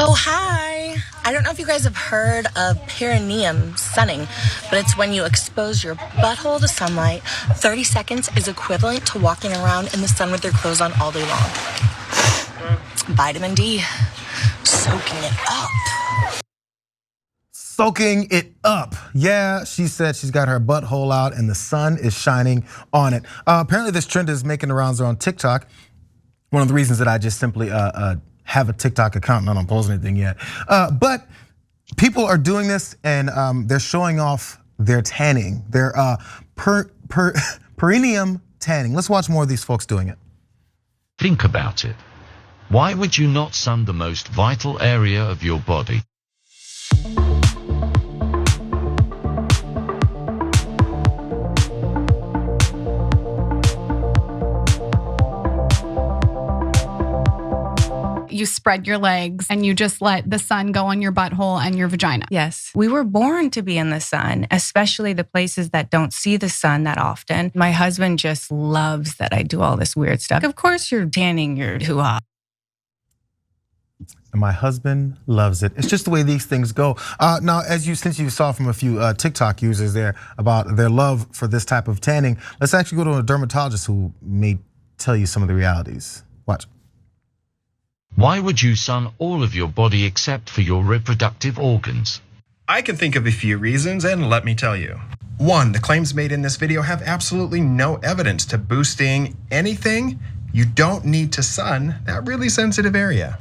Oh, hi. I don't know if you guys have heard of perineum sunning, but it's when you expose your butthole to sunlight. 30 seconds is equivalent to walking around in the sun with your clothes on all day long. Vitamin D, soaking it up. Soaking it up. Yeah, she said she's got her butthole out and the sun is shining on it. Apparently this trend is making the rounds on TikTok. One of the reasons that I just simply have a TikTok account and I don't post anything yet. But people are doing this and they're showing off their tanning, their perineum tanning. Let's watch more of these folks doing it. Think about it. Why would you not sun the most vital area of your body? You spread your legs and you just let the sun go on your butthole and your vagina. Yes, we were born to be in the sun, especially the places that don't see the sun that often. My husband just loves that I do all this weird stuff. Of course you're tanning your hoo-ha. And my husband loves it. It's just the way these things go. Now, since you saw from a few TikTok users there about their love for this type of tanning, let's actually go to a dermatologist who may tell you some of the realities. Watch. Why would you sun all of your body except for your reproductive organs? I can think of a few reasons, and let me tell you. 1, the claims made in this video have absolutely no evidence to boosting anything. You don't need to sun that really sensitive area.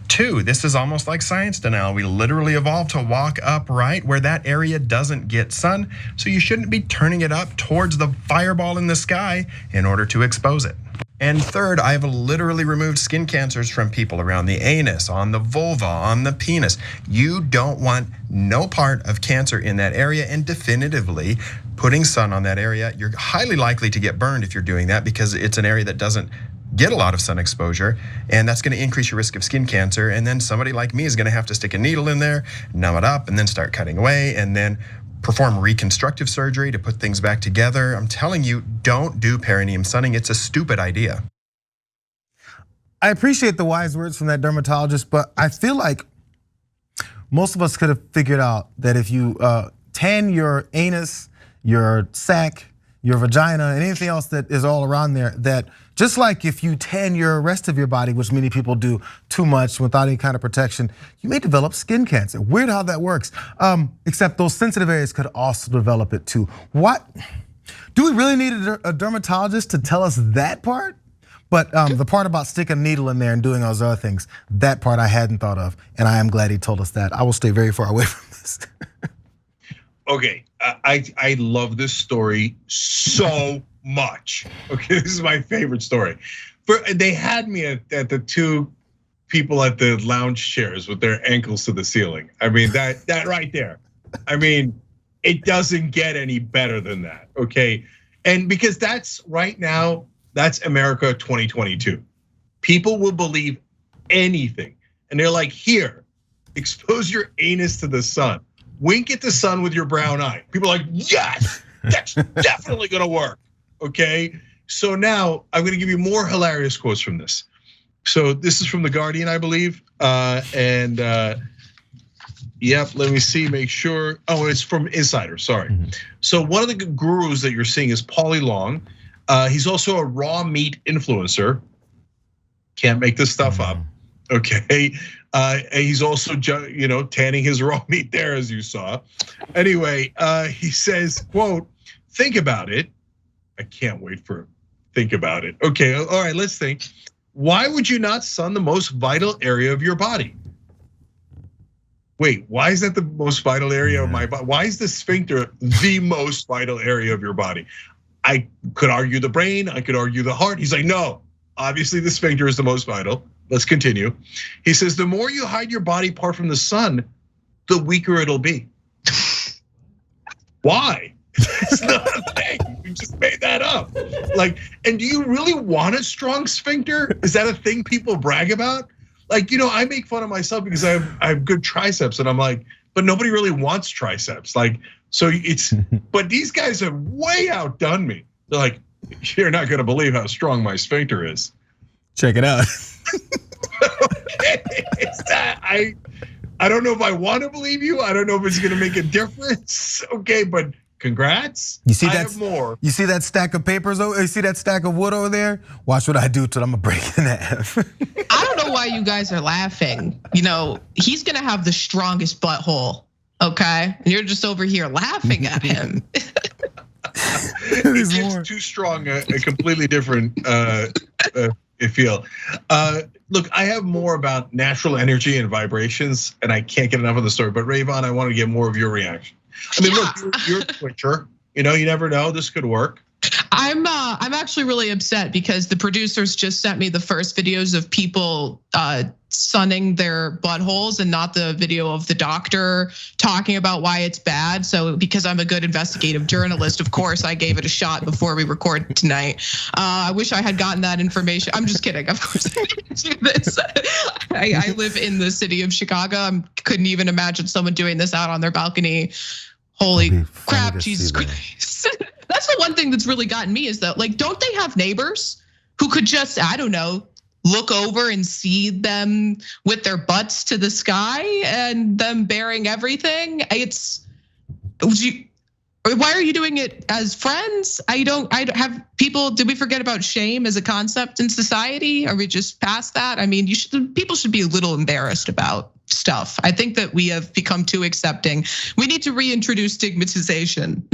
2, this is almost like science denial. We literally evolved to walk upright where that area doesn't get sun, so you shouldn't be turning it up towards the fireball in the sky in order to expose it. And 3rd, I've literally removed skin cancers from people around the anus, on the vulva, on the penis. You don't want no part of cancer in that area, and definitively putting sun on that area, you're highly likely to get burned if you're doing that because it's an area that doesn't get a lot of sun exposure, and that's gonna increase your risk of skin cancer. And then somebody like me is gonna have to stick a needle in there, numb it up, and then start cutting away, and then perform reconstructive surgery to put things back together. I'm telling you, don't do perineum sunning. It's a stupid idea. I appreciate the wise words from that dermatologist, but I feel like most of us could have figured out that if you tan your anus, your sac, your vagina, and anything else that is all around there, that just like if you tan your rest of your body, which many people do too much without any kind of protection, you may develop skin cancer. Weird how that works. Except those sensitive areas could also develop it too. What? Do we really need a dermatologist to tell us that part? But the part about sticking a needle in there and doing those other things, that part I hadn't thought of, and I am glad he told us that. I will stay very far away from this. Okay, I love this story so much. Okay, this is my favorite story. They had me at the 2 people at the lounge chairs with their ankles to the ceiling. I mean, that right there. I mean, it doesn't get any better than that, okay? And because that's right now, that's America 2022. People will believe anything. And they're like, here, expose your anus to the sun. Wink at the sun with your brown eye. People are like, yes, that's definitely gonna work, okay? So now I'm gonna give you more hilarious quotes from this. So this is from The Guardian, I believe. Yep, let me see, make sure. Oh, it's from Insider, sorry. So one of the gurus that you're seeing is Paulie Long. He's also a raw meat influencer. Can't make this stuff up, okay? He's also, tanning his raw meat there, as you saw. Anyway, he says, quote, think about it. I can't wait for think about it. Okay, all right, let's think. Why would you not sun the most vital area of your body? Wait, why is that the most vital area of my body? Why is the sphincter the most vital area of your body? I could argue the brain, I could argue the heart. He's like, no, obviously the sphincter is the most vital. Let's continue. He says, the more you hide your body apart from the sun, the weaker it'll be. Why? It's not a thing. You just made that up. Like, and do you really want a strong sphincter? Is that a thing people brag about? Like, I make fun of myself because I have good triceps, and I'm like, but nobody really wants triceps. Like, so it's, but these guys have way outdone me. They're like, you're not gonna believe how strong my sphincter is. Check it out. Okay, I don't know if I want to believe you. I don't know if it's going to make a difference. Okay, but congrats. You see I that? have more. You see that stack of papers? You see that stack of wood over there? Watch what I do till I'm gonna break it in half. I don't know why you guys are laughing. You know, he's gonna have the strongest butthole. Okay, and you're just over here laughing at him. It gives too strong a completely different feel. Look, I have more about natural energy and vibrations, and I can't get enough of the story. But Rayvon, I want to get more of your reaction. I mean, look, you're a Twitcher. You know, you never know. This could work. I'm actually really upset because the producers just sent me the first videos of people sunning their buttholes and not the video of the doctor talking about why it's bad. So because I'm a good investigative journalist, of course, I gave it a shot before we recorded tonight. I wish I had gotten that information. I'm just kidding. Of course I didn't do this. I live in the city of Chicago. I couldn't even imagine someone doing this out on their balcony. Holy crap, Jesus Christ. That's the one thing that's really gotten me is that, like, don't they have neighbors who could just, I don't know, look over and see them with their butts to the sky and them bearing everything? Why are you doing it as friends? I don't have people, did we forget about shame as a concept in society? Are we just past that? I mean, people should be a little embarrassed about stuff. I think that we have become too accepting. We need to reintroduce stigmatization.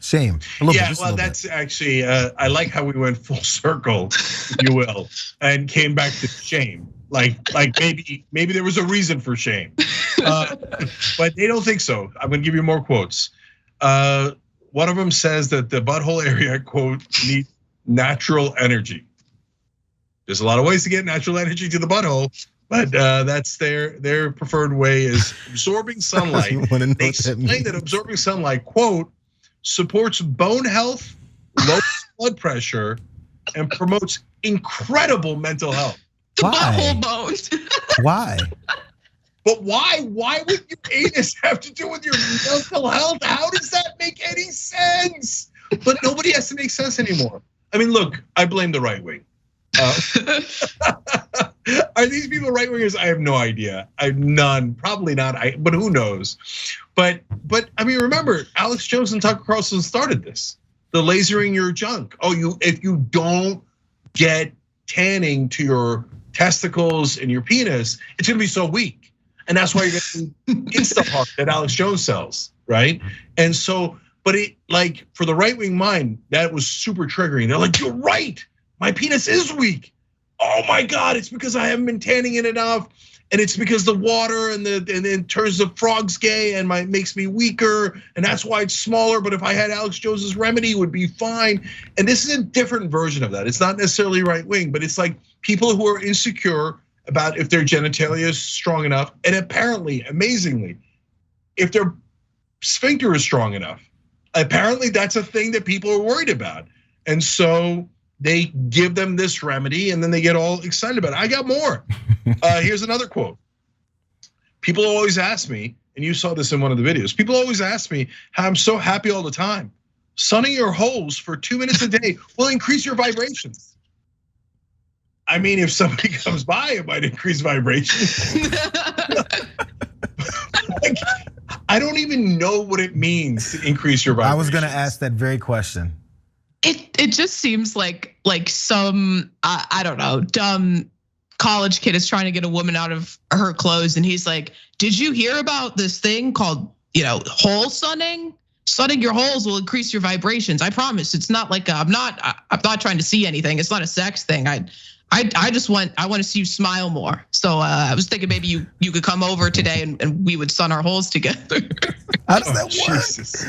Shame. Yeah, well, that's actually, I like how we went full circle, if you will, and came back to shame. Like maybe there was a reason for shame, but they don't think so. I'm gonna give you more quotes. One of them says that the butthole area, quote, needs natural energy. There's a lot of ways to get natural energy to the butthole, but that's their preferred way is absorbing sunlight. They explain that absorbing sunlight, quote, supports bone health, low blood pressure, and promotes incredible mental health. The butthole bones. Why? But why? Why would your anus have to do with your mental health? How does that make any sense? But nobody has to make sense anymore. I mean, look, I blame the right wing. Are these people right wingers? I have no idea. I have none, probably not. But who knows? But I mean, remember, Alex Jones and Tucker Carlson started this. The lasering your junk. If you don't get tanning to your testicles and your penis, it's gonna be so weak. And that's why you're getting Instapot that Alex Jones sells, right? And so, but it, like, for the right wing mind, that was super triggering. They're like, you're right, my penis is weak. Oh my God, it's because I haven't been tanning it enough. And it's because the water and it turns the frogs gay and makes me weaker. And that's why it's smaller. But if I had Alex Jones's remedy, it would be fine. And this is a different version of that. It's not necessarily right wing, but it's like people who are insecure about if their genitalia is strong enough. And apparently, amazingly, if their sphincter is strong enough, apparently that's a thing that people are worried about. And so they give them this remedy and then they get all excited about it. I got more. Here's another quote. People always ask me, and you saw this in one of the videos, people always ask me how I'm so happy all the time. Sunning your holes for 2 minutes a day will increase your vibrations. I mean, if somebody comes by, it might increase vibrations. Like, I don't even know what it means to increase your vibrations. I was gonna ask that very question. It just seems like some I don't know, dumb college kid is trying to get a woman out of her clothes, and he's like, "Did you hear about this thing called, hole sunning? Sunning your holes will increase your vibrations. I promise. It's not like I'm not trying to see anything. It's not a sex thing. I just want to see you smile more. So I was thinking maybe you could come over today and we would sun our holes together." How does that work? Jesus.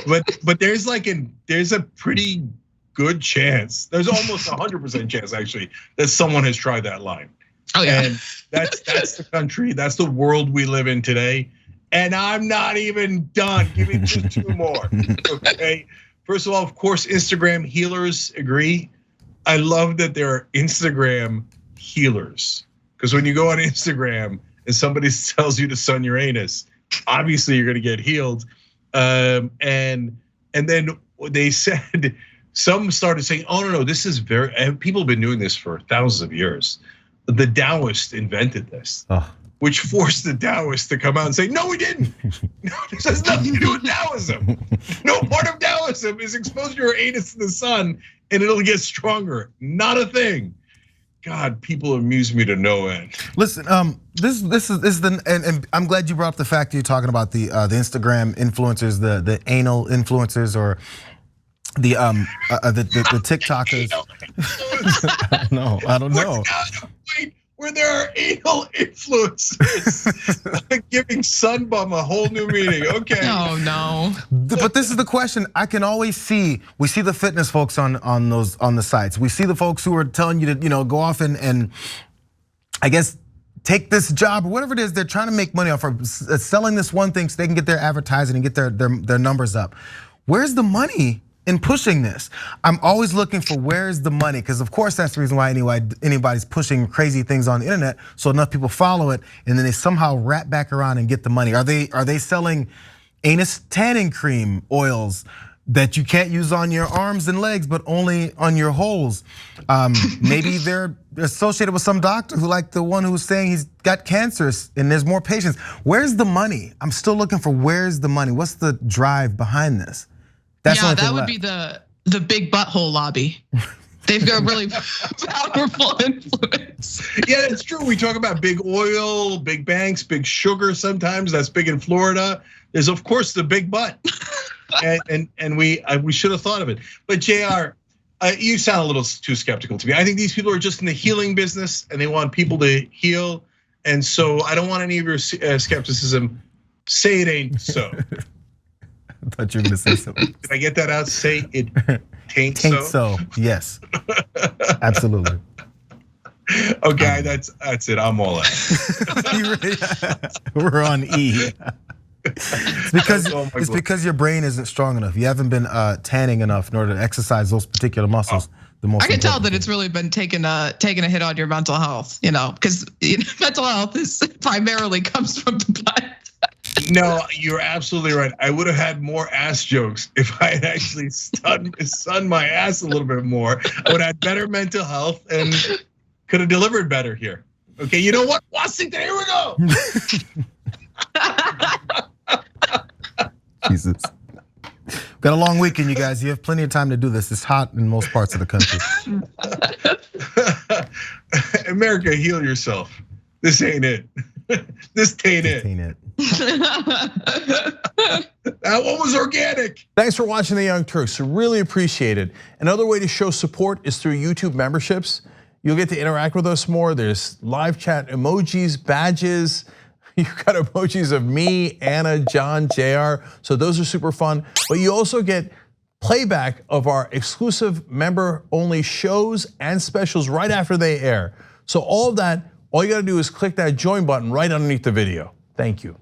But there's a pretty good chance. There's almost 100% chance actually that someone has tried that line. Oh yeah. And that's the country, that's the world we live in today. And I'm not even done. Give me just two more. Okay. First of all, of course, Instagram healers agree. I love that there are Instagram healers. Because when you go on Instagram and somebody tells you to sun your anus, obviously you're gonna get healed. And then they said, some started saying, oh no, this is people have been doing this for thousands of years. the Taoists invented this, which forced the Taoists to come out and say, no, we didn't. No, this has nothing to do with Taoism. No part of Taoism is expose your anus to the sun and it'll get stronger. Not a thing. God, people amuse me to no end. Listen, this is the, and I'm glad you brought up the fact that you're talking about the Instagram influencers, the anal influencers, or the TikTokers. No, I don't know. Where there are anal influencers giving sun bum a whole new meaning. Okay. Oh no. But this is the question. I can always see. We see the fitness folks on the sites. We see the folks who are telling you to go off and I guess take this job or whatever it is. They're trying to make money off of selling this one thing so they can get their advertising and get their numbers up. Where's the money in pushing this? I'm always looking for where's the money, because of course that's the reason why anybody's pushing crazy things on the internet, so enough people follow it, and then they somehow wrap back around and get the money. Are they selling anus tanning cream oils that you can't use on your arms and legs, but only on your holes? Maybe they're associated with some doctor who, like the one who's saying he's got cancer and there's more patients. Where's the money? I'm still looking for where's the money. What's the drive behind this? That would be the big butthole lobby. They've got really powerful influence. Yeah, it's true. We talk about big oil, big banks, big sugar. Sometimes that's big in Florida. There's of course the big butt, and we should have thought of it. But JR, you sound a little too skeptical to me. I think these people are just in the healing business, and they want people to heal. And so I don't want any of your skepticism. Say it ain't so. I thought you were gonna say something. Did I get that out? Say it tain't so. Tain't so, yes, absolutely. Okay, that's it. I'm all out. We're on E. It's because your brain isn't strong enough. You haven't been tanning enough in order to exercise those particular muscles. I can tell that it's really been taking a hit on your mental health. Because mental health primarily comes from the butt. No, you're absolutely right. I would have had more ass jokes if I had actually sunned my ass a little bit more. I would have had better mental health and could have delivered better here. Okay, you know what? Washington, here we go. Jesus. Got a long weekend, you guys. You have plenty of time to do this. It's hot in most parts of the country. America, heal yourself. This ain't it. This ain't it. That one was organic. Thanks for watching The Young Turks. Really appreciate it. Another way to show support is through YouTube memberships. You'll get to interact with us more. There's live chat emojis, badges. You've got emojis of me, Anna, John, JR. So those are super fun. But you also get playback of our exclusive member-only shows and specials right after they air. So all of that, all you gotta do is click that join button right underneath the video. Thank you.